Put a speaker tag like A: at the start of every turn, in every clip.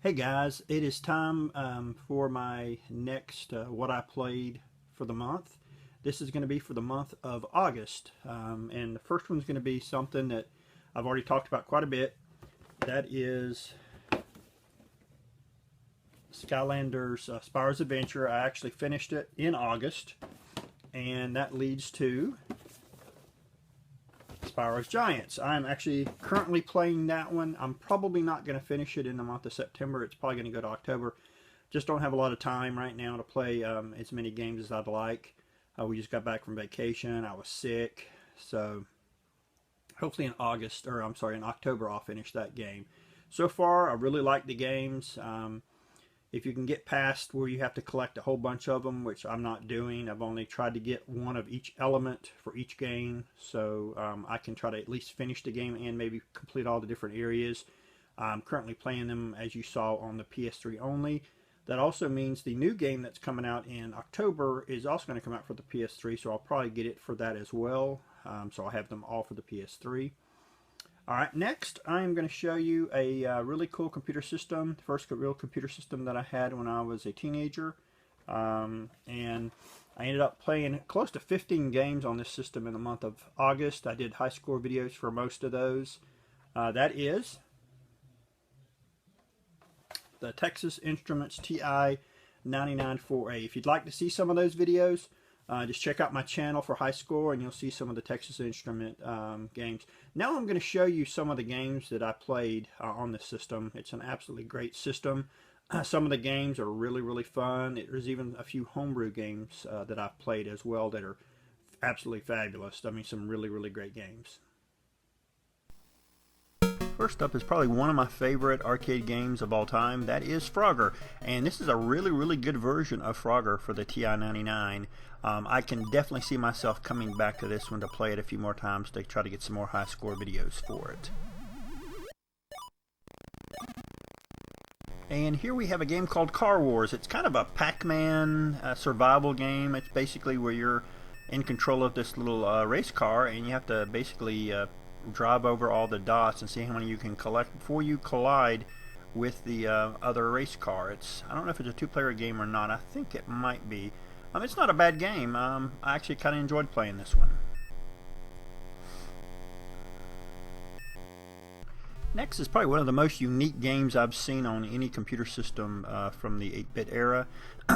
A: Hey guys, it is time for my next what I played for the month. This is going to be for the month of August, and the first one's going to be something that I've already talked about quite a bit. That is Skylanders Spyro's Adventure. I actually finished it in August, and that leads to Spyro's Giants. I'm actually currently playing that one. I'm probably not going to finish it in the month of September. It's probably going to go to October. Just don't have a lot of time right now to play as many games as I'd like. We just got back from vacation. I was sick. So hopefully in October I'll finish that game. So far, I really like the games. If you can get past where you have to collect a whole bunch of them, which I'm not doing, I've only tried to get one of each element for each game, so I can try to at least finish the game and maybe complete all the different areas. I'm currently playing them, as you saw, on the PS3 only. That also means the new game that's coming out in October is also going to come out for the PS3, so I'll probably get it for that as well. So I'll have them all for the PS3. Alright, next I'm going to show you a really cool computer system, the first real computer system that I had when I was a teenager. And I ended up playing close to 15 games on this system in the month of August. I did high score videos for most of those. That is the Texas Instruments TI-99-4A. If you'd like to see some of those videos, just check out my channel for high score and you'll see some of the Texas Instrument games. Now I'm going to show you some of the games that I played on this system. It's an absolutely great system. Some of the games are really fun. There's even a few homebrew games that I've played as well that are absolutely fabulous. I mean, some really great games. First up is probably one of my favorite arcade games of all time. That is Frogger, and this is a really good version of Frogger for the TI-99. I can definitely see myself coming back to this one to play it a few more times to try to get some more high score videos for it. And here we have a game called Car Wars. It's kind of a PacMan survival game. It's basically where you're in control of this little race car, and you have to basically drive over all the dots and see how many you can collect before you collide with the other race car. I don't know if it's a two-player game or not. I think it might be. It's not a bad game. I actually kind of enjoyed playing this one. Next is probably one of the most unique games I've seen on any computer system from the 8-bit era.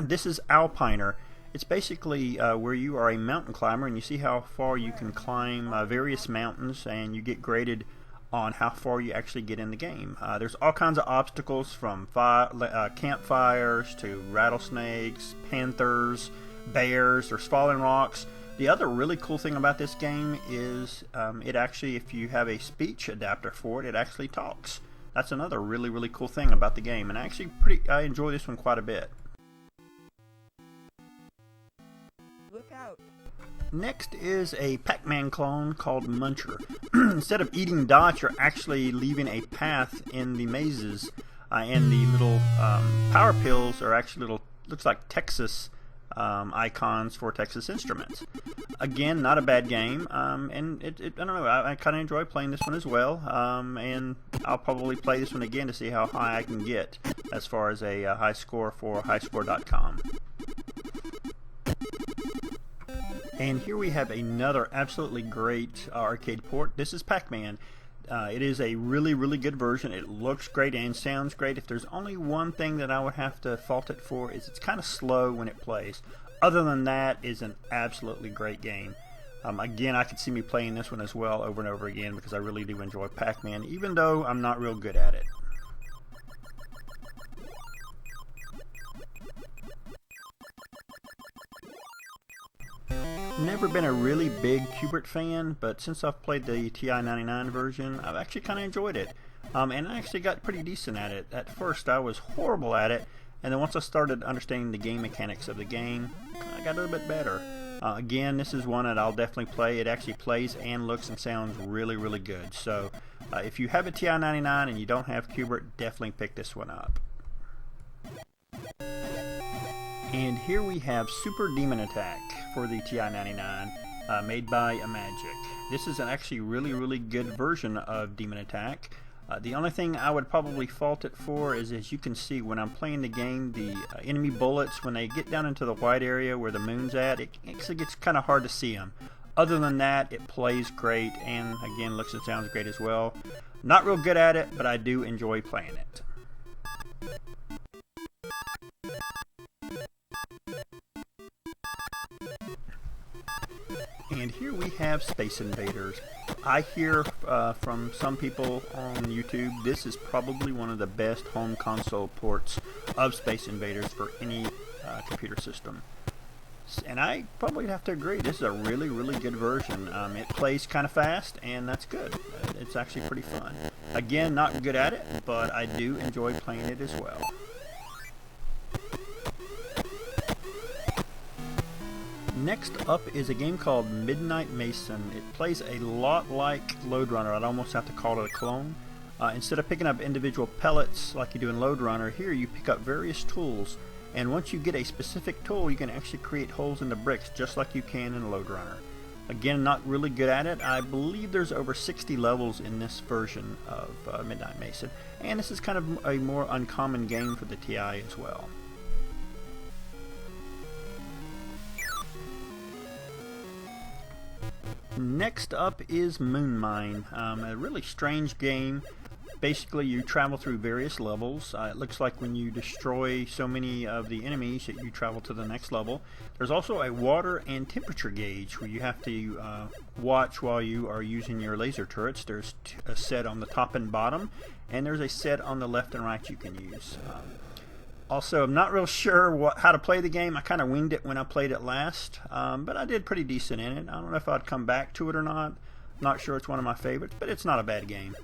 A: This is Alpiner. It's basically where you are a mountain climber and you see how far you can climb various mountains, and you get graded on how far you actually get in the game. There's all kinds of obstacles, from campfires to rattlesnakes, panthers, bears, there's falling rocks. The other really cool thing about this game is it actually, if you have a speech adapter for it, it actually talks. That's another really cool thing about the game, and I enjoy this one quite a bit. Next is a PacMan clone called Muncher. Instead of eating dots, you're actually leaving a path in the mazes, and the little power pills are actually looks like Texas icons for Texas Instruments. Again, not a bad game, and I don't know, I kind of enjoy playing this one as well, and I'll probably play this one again to see how high I can get as far as a high score for highscore.com. And here we have another absolutely great arcade port. This is PacMan. It is a really good version. It looks great and sounds great. If there's only one thing that I would have to fault it for, is it's kind of slow when it plays. Other than that, it's an absolutely great game. Again, I could see me playing this one as well over and over again because I really do enjoy PacMan, even though I'm not real good at it. Never been a really big Kubrick fan, but since I've played the TI-99 version, I've actually kind of enjoyed it. And I actually got pretty decent at it. At first I was horrible at it, and then once I started understanding the game mechanics of the game, I got a little bit better. Again, this is one that I'll definitely play. It actually plays and looks and sounds really good. So if you have a TI-99 and you don't have Kubrick, definitely pick this one up. And here we have Super Demon Attack for the TI-99, made by Magic. This is an actually really good version of Demon Attack. The only thing I would probably fault it for is, as you can see, when I'm playing the game, the enemy bullets, when they get down into the white area where the moon's at, it actually gets kind of hard to see them. Other than that, it plays great, and again, looks and sounds great as well. Not real good at it, but I do enjoy playing it. And here we have Space Invaders. I hear from some people on YouTube, this is probably one of the best home console ports of Space Invaders for any computer system. And I probably have to agree, this is a really, really good version. It plays kind of fast, and that's good. It's actually pretty fun. Again, not good at it, but I do enjoy playing it as well. Next up is a game called Midnight Mason. It plays a lot like Lode Runner. I'd almost have to call it a clone. Instead of picking up individual pellets like you do in Lode Runner, here you pick up various tools. And once you get a specific tool, you can actually create holes in the bricks just like you can in Lode Runner. Again, not really good at it. I believe there's over 60 levels in this version of Midnight Mason. And this is kind of a more uncommon game for the TI as well. Next up is Moon Mine, a really strange game. Basically, you travel through various levels. It looks like when you destroy so many of the enemies that you travel to the next level. There's also a water and temperature gauge where you have to watch while you are using your laser turrets. There's a set on the top and bottom, and there's a set on the left and right you can use. Also, I'm not real sure how to play the game. I kind of winged it when I played it last, but I did pretty decent in it. I don't know if I'd come back to it or not. Not sure it's one of my favorites, but it's not a bad game.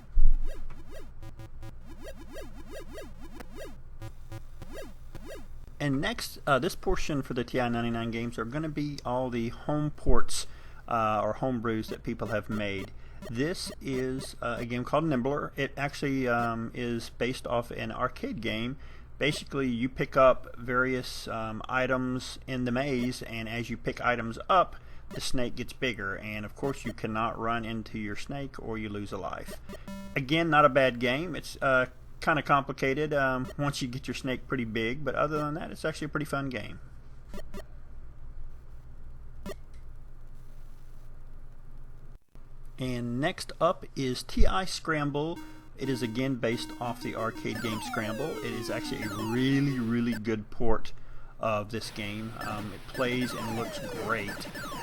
A: And next, this portion for the TI-99 games are going to be all the home ports or home brews that people have made. This is a game called Nimbler. It actually is based off an arcade game. Basically, you pick up various items in the maze, and as you pick items up, the snake gets bigger, and of course you cannot run into your snake or you lose a life. Again, not a bad game. It's kind of complicated once you get your snake pretty big, but other than that, it's actually a pretty fun game. And next up is TI Scramble. It is again based off the arcade game Scramble. It is actually a really, really good port of this game. It plays and looks great.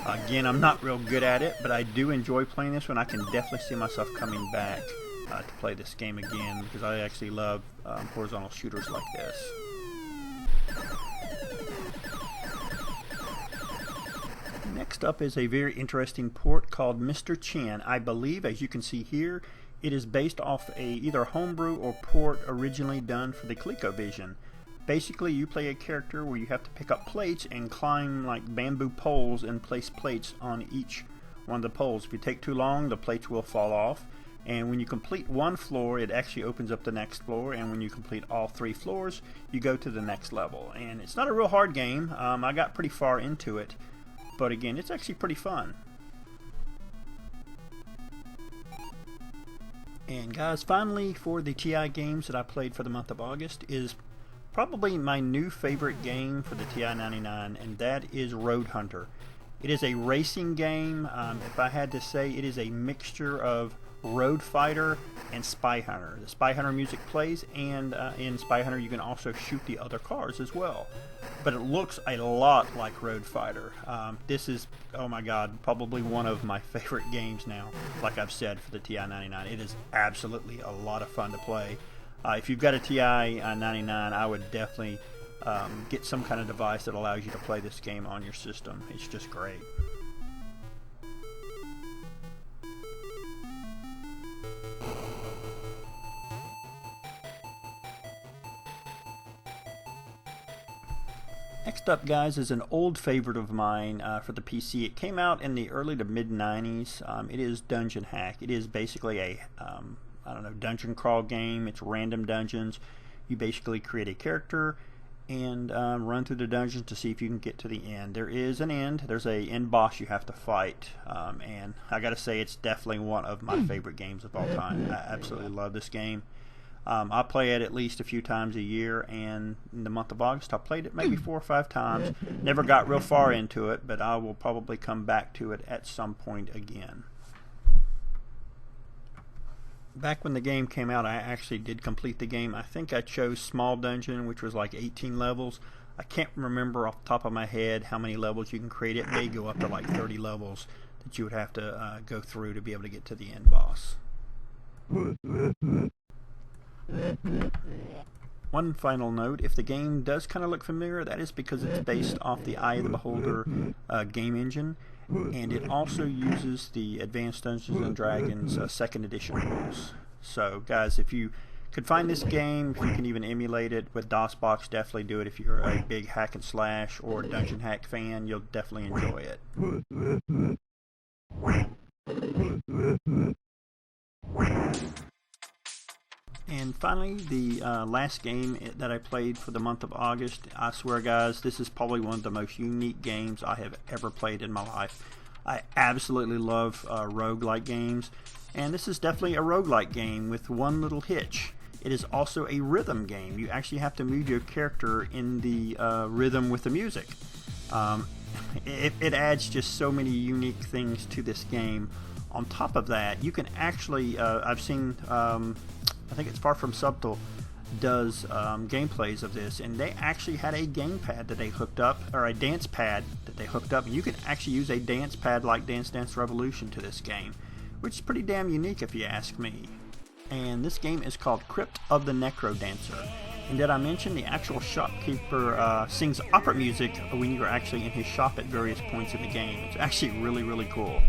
A: Again, I'm not real good at it, but I do enjoy playing this one. I can definitely see myself coming back to play this game again because I actually love horizontal shooters like this. Next up is a very interesting port called Mr. Chan. I believe, as you can see here, it is based off a either homebrew or port originally done for the ColecoVision. Basically, you play a character where you have to pick up plates and climb like bamboo poles and place plates on each one of the poles. If you take too long, the plates will fall off. And when you complete one floor, it actually opens up the next floor. And when you complete all 3 floors, you go to the next level. And it's not a real hard game. I got pretty far into it. But again, it's actually pretty fun. And guys, finally for the TI games that I played for the month of August is probably my new favorite game for the TI-99, and that is Road Hunter. It is a racing game. If I had to say, it is a mixture of Road Fighter and Spy Hunter. The Spy Hunter music plays, and in Spy Hunter you can also shoot the other cars as well. But it looks a lot like Road Fighter. This is, oh my god, probably one of my favorite games now, like I've said, for the TI-99. It is absolutely a lot of fun to play. If you've got a TI-99, I would definitely get some kind of device that allows you to play this game on your system. It's just great. Next up, guys, is an old favorite of mine for the PC. It came out in the early to mid 90s. It is Dungeon Hack. It is basically a dungeon crawl game. It's random dungeons. You basically create a character and run through the dungeons to see if you can get to the end. There is an end. There's a end boss you have to fight, and I gotta say it's definitely one of my favorite games of all time. I absolutely love this game. I play it at least a few times a year, and in the month of August I played it maybe 4 or 5 times. Never got real far into it, but I will probably come back to it at some point again. Back when the game came out, I actually did complete the game. I think I chose small dungeon, which was like 18 levels. I can't remember off the top of my head how many levels you can create. It may go up to like 30 levels that you would have to go through to be able to get to the end boss. One final note, if the game does kind of look familiar, that is because it's based off the Eye of the Beholder game engine, and it also uses the Advanced Dungeons and Dragons 2nd edition rules. So guys, if you could find this game, if you can even emulate it with DOSBox, definitely do it. If you're a big hack and slash or dungeon hack fan, you'll definitely enjoy it. And finally, the last game that I played for the month of August. I swear guys, this is probably one of the most unique games I have ever played in my life. I absolutely love roguelike games, and this is definitely a roguelike game with one little hitch. It is also a rhythm game. You actually have to move your character in the rhythm with the music. It adds just so many unique things to this game. On top of that, you can actually, I've seen, I think it's Far From Subtle does gameplays of this, and they actually had a gamepad that they hooked up, or a dance pad that they hooked up, and you can actually use a dance pad like Dance Dance Revolution to this game, which is pretty damn unique if you ask me. And this game is called Crypt of the Necro Dancer. And did I mention the actual shopkeeper sings opera music when you're actually in his shop at various points in the game. It's actually really, really cool.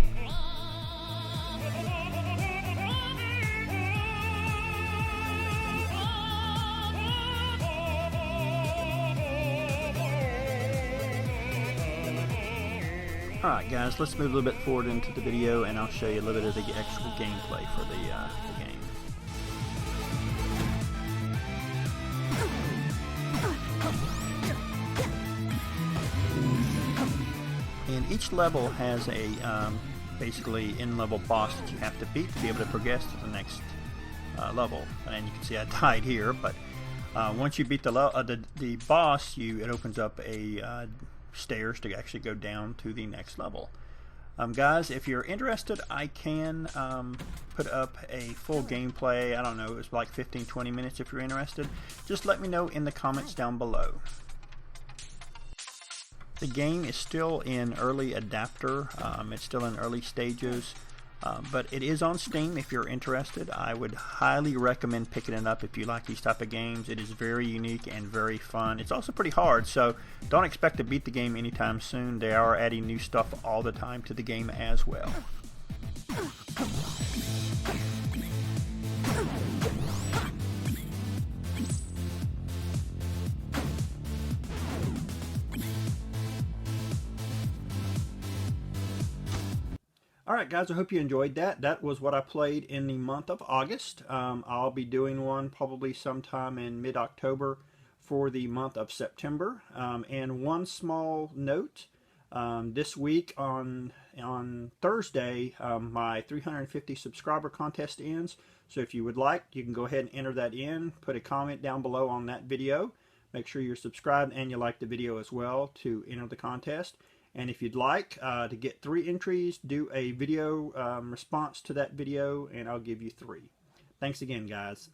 A: Alright guys, let's move a little bit forward into the video and I'll show you a little bit of the actual gameplay for the game. And each level has a basically in-level boss that you have to beat to be able to progress to the next level. And you can see I died here, but once you beat the boss, it opens up a stairs to actually go down to the next level. Guys, if you're interested, I can put up a full gameplay. I don't know, it's like 15-20 minutes. If you're interested, just let me know in the comments down below. The game is still in early adapter. It's still in early stages, but it is on Steam if you're interested. I would highly recommend picking it up if you like these type of games. It is very unique and very fun. It's also pretty hard, so don't expect to beat the game anytime soon. They are adding new stuff all the time to the game as well. Alright guys, I hope you enjoyed that. That was what I played in the month of August. I'll be doing one probably sometime in mid-October for the month of September. And one small note, this week on Thursday, my 350 subscriber contest ends. So if you would like, you can go ahead and enter that in. Put a comment down below on that video. Make sure you're subscribed and you like the video as well to enter the contest. And if you'd like to get 3 entries, do a video response to that video, and I'll give you 3. Thanks again, guys.